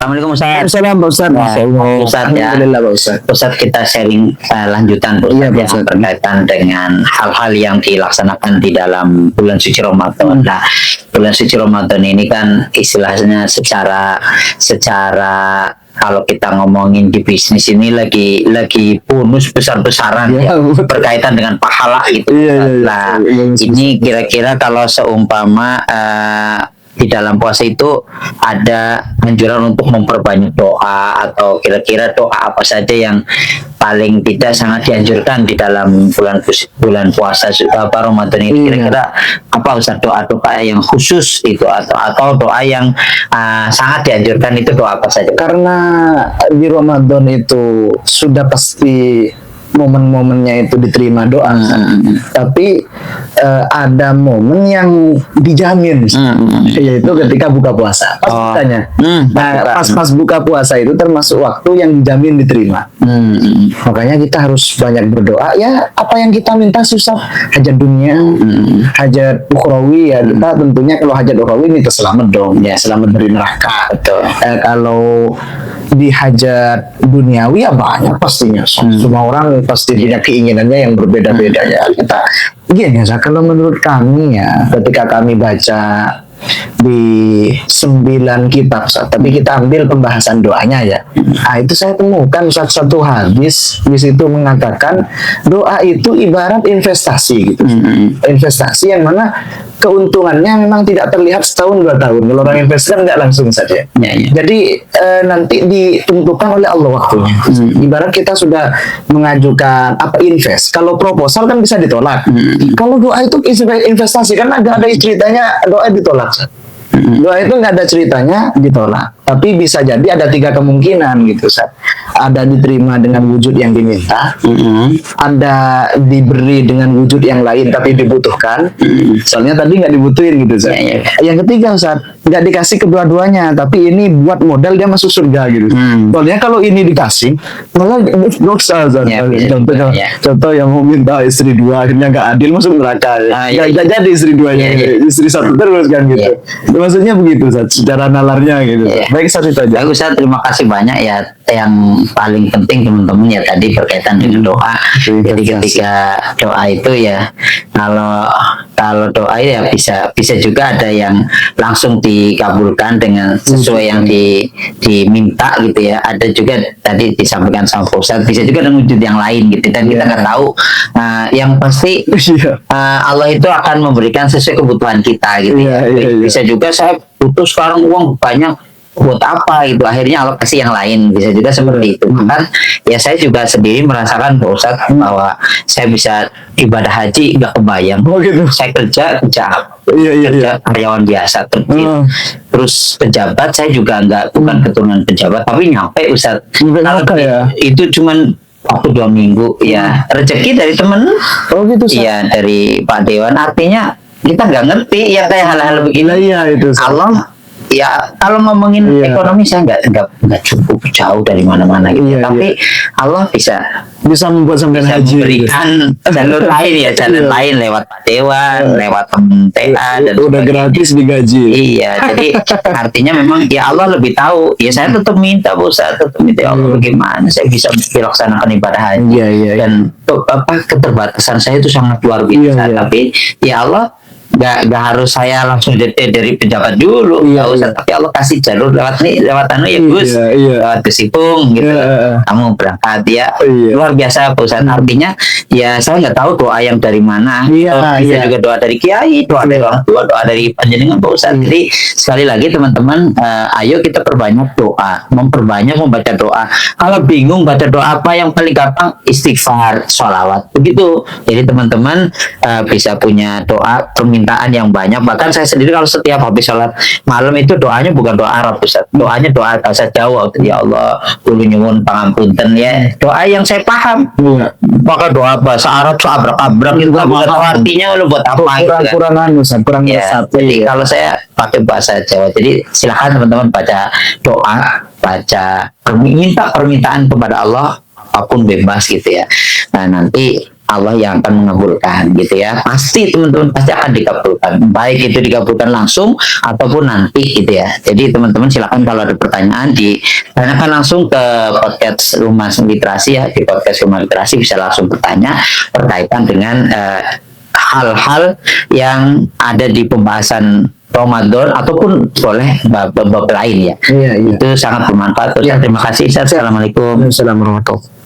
Assalamualaikum Ustaz. Assalamualaikum Pak Ustaz. Ustaz ya. Alhamdulillah Pak Ustaz. Ustaz, kita sharing lanjutan Ustaz, Iya, Pak yang Ustaz. berkaitan dengan hal-hal yang dilaksanakan di dalam bulan suci Ramadan. Nah, bulan suci Ramadan ini kan istilahnya secara kalau kita ngomongin di bisnis ini lagi bonus besar-besaran Ya, ya, berkaitan dengan pahala gitu. Nah, ini kira-kira kalau seumpama di dalam puasa itu ada anjuran untuk memperbanyak doa, atau kira-kira doa apa saja yang paling tidak sangat dianjurkan di dalam bulan puasa Ramadan ini, kira-kira apa Ustaz, doa-doa yang khusus itu atau doa yang sangat dianjurkan itu doa apa saja? Karena di Ramadan itu sudah pasti momen-momennya itu diterima doa, tapi ada momen yang dijamin, yaitu ketika buka puasa. Pas bukanya. Pas buka puasa itu termasuk waktu yang dijamin diterima. Makanya kita harus banyak berdoa. Ya, apa yang kita minta susah, hajat dunia, hajat ukhrawi ya. Kita tentunya kalau hajat ukhrawi minta selamat dong, ya selamat dari neraka. Kalau di hajat duniawi ya banyak pastinya. Semua orang pasti punya keinginannya yang berbeda-beda ya. Kita gini ya, kalau menurut kami ya, ketika kami baca di 9 kitab, tapi kita ambil pembahasan doanya ya. Nah, itu saya temukan satu hadis di situ mengatakan doa itu ibarat investasi gitu. Investasi yang mana keuntungannya memang tidak terlihat setahun 2 tahun. Kalau orang investasi nggak langsung saja. Jadi nanti ditentukan oleh Allah waktunya. Ibarat kita sudah mengajukan invest. Kalau proposal kan bisa ditolak. Kalau doa itu investasi kan ada ceritanya doa ditolak. Doa itu nggak ada ceritanya ditolak, tapi bisa jadi ada 3 kemungkinan gitu, Ustaz. Ada diterima dengan wujud yang diminta, ada diberi dengan wujud yang lain tapi dibutuhkan. Soalnya tadi nggak dibutuhin gitu, Ustaz. Yang ketiga, Ustaz, nggak dikasih kedua-duanya, tapi ini buat modal dia masuk surga gitu. Soalnya kalau ini dikasih, malah dosa, Ustaz. Contoh yang mau minta istri 2 akhirnya nggak adil masuk neraka. Nggak jadi istri 2-nya, istri 1 terus kan gitu. Maksudnya begitu, Ustaz, secara nalarnya gitu. Baik, Ustaz, itu aja. Bagus, Ustaz, terima kasih banyak ya. Yang paling penting teman-teman ya tadi berkaitan dengan doa. Jadi ketika doa itu ya, kalau doa ya bisa juga ada yang langsung dikabulkan dengan sesuai yang diminta gitu ya. Ada juga tadi disampaikan sama Pak Ustaz, bisa juga dengan wujud yang lain gitu. Dan kita nggak tahu. Yang pasti Allah itu akan memberikan sesuai kebutuhan kita gitu. Bisa juga saya butuh sekarang uang banyak, buat apa gitu, akhirnya Allah kasih yang lain, bisa juga seperti itu. Bahkan ya saya juga sendiri merasakan Pak Ustaz bahwa saya bisa ibadah haji nggak kebayang. Saya kerja karyawan biasa kecil, terus pejabat saya juga bukan keturunan pejabat, tapi nyampe Ustaz. Itu cuman waktu 2 minggu ya, rezeki dari temen. Iya, dari Pak Dewan. Artinya kita nggak ngerti ya kayak hal-hal begini. Allah ya, kalau ngomongin ekonomi saya nggak cukup jauh dari mana-mana gitu. Tapi Allah bisa membuat sampai haji, memberikan jalur lain ya, jalur lain lewat Pak Dewan, lewat teman TA dan udah gratis digaji. Iya, jadi artinya memang ya Allah lebih tahu. Ya saya tetap minta Bu, saya tetap minta ya Allah bagaimana saya bisa dilaksanakan ibadah haji. Dan keterbatasan saya itu sangat luar biasa. Tapi ya Allah nggak harus saya langsung dari pejabat dulu, nggak usah, tapi Allah kasih jalur lewat ya Gus, lewat Gus Ipung gitu, kamu berangkat ya, luar biasa Pak Ustaz. Artinya ya saya nggak tahu doa yang dari mana, bisa juga doa dari kiai, doa dari orang tua, doa dari panjenengan Pak Ustaz. Jadi sekali lagi teman-teman, ayo kita perbanyak doa, memperbanyak membaca doa. Kalau bingung baca doa apa, yang paling gampang istighfar, sholawat, begitu. Jadi teman-teman bisa punya doa permintaan yang banyak. Bahkan saya sendiri kalau setiap habis sholat malam itu doanya bukan doa Arab, Ustaz. Doanya doa bahasa Jawa. Ya Allah, kula nyuwun pangapunten ya. Doa yang saya paham. Maka doa bahasa Arab abrak-abrak itu nggak tahu artinya, lu buat apa? Kurang Jadi kalau saya pakai bahasa Jawa. Jadi silakan teman-teman baca doa, minta permintaan kepada Allah apapun bebas gitu ya. Nah nanti Allah yang akan mengabulkan gitu ya. Pasti teman-teman pasti akan dikabulkan. Baik itu dikabulkan langsung ataupun nanti gitu ya. Jadi teman-teman silakan kalau ada pertanyaan ditanyakan langsung ke podcast Rumah Literasi ya. Di podcast Rumah Literasi bisa langsung bertanya berkaitan dengan hal-hal yang ada di pembahasan Ramadan ataupun boleh bab lain ya. Iya. Itu sangat bermanfaat. Terima kasih. Assalamualaikum. Assalamualaikum warahmatullahi wabarakatuh.